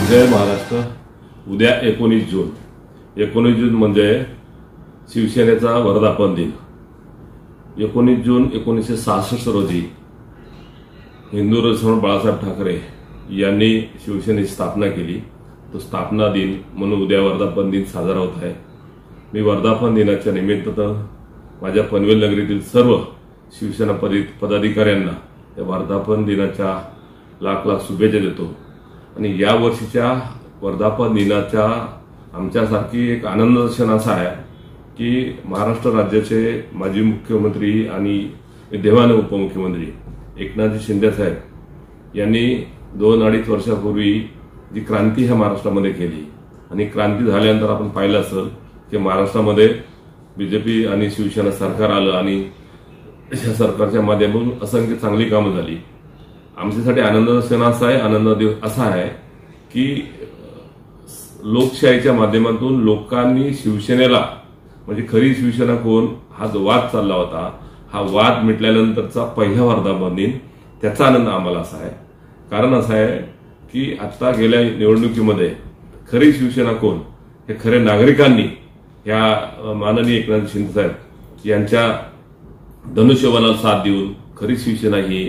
जय महाराष्ट्र। उद्या 19 जून 19 जून म्हणजे शिवसेनेचा वर्धापन दिन। 19 जून 1966 रोजी हिंदू सम्राट बाळासाहेब ठाकरे यांनी शिवसेनेची स्थापना केली। तो स्थापना दिन म्हणून उद्या वर्धापन दिन साजरा होत आहे। मी वर्धापन दिनाच्या निमित्त माझ्या पनवेल नगरीतील सर्व शिवसेना पदाधिकाऱ्यांना या वर्धापन दिनाच्या लाख लाख शुभेच्छा देतो। आणि या वर्षीच्या वर्धापन दिनाच्या आमच्यासाठी एक आनंदाचा क्षण असा आहे की महाराष्ट्र राज्याचे माजी मुख्यमंत्री आणि विद्यमान उपमुख्यमंत्री एकनाथजी शिंदे साहेब यांनी 2-2.5 वर्षापूर्वी जी क्रांती ह्या महाराष्ट्रामध्ये केली आणि क्रांती झाल्यानंतर आपण पाहिलं असेल की महाराष्ट्रामध्ये बीजेपी आणि शिवसेना सरकार आलं आणि या सरकारच्या माध्यमातून असंख्य चांगली कामं झाली। आमच्यासाठी आनंदाचा क्षण असा आहे की लोकशाहीच्या माध्यमातून लोकांनी शिवसेनेला म्हणजे खरी शिवसेना कोण हा जो वाद चालला होता, हा वाद मिटल्यानंतरचा पहिला वर्धापन दिन, त्याचा आनंद आम्हाला असा आहे। कारण असं आहे की आता गेल्या निवडणुकीमध्ये खरी शिवसेना कोण हे खरे नागरिकांनी या माननीय एकनाथ शिंदे साहेब यांच्या धनुष्यबाणाला साथ देऊन खरी शिवसेना ही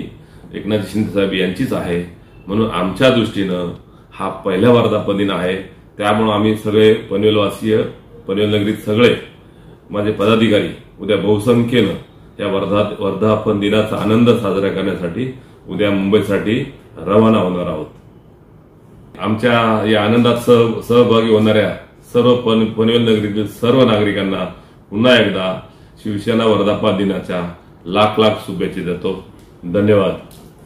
एकनाथ शिंदे साहेब यांचीच आहे। म्हणून आमच्या दृष्टीनं हा पहिला वर्धापन दिन आहे। त्यामुळे आम्ही सगळे पनवेलवासीय, पनवेल नगरीत सगळे माझे पदाधिकारी उद्या बहुसंख्येनं या वर्धापन दिनाचा आनंद साजरा करण्यासाठी उद्या मुंबईसाठी रवाना होणार आहोत। आमच्या या आनंदात सहभागी होणाऱ्या सर्व पनवेल नगरीतील सर्व नागरिकांना पुन्हा एकदा शिवसेना वर्धापन दिनाच्या लाख लाख शुभेच्छा देतो। धन्यवाद।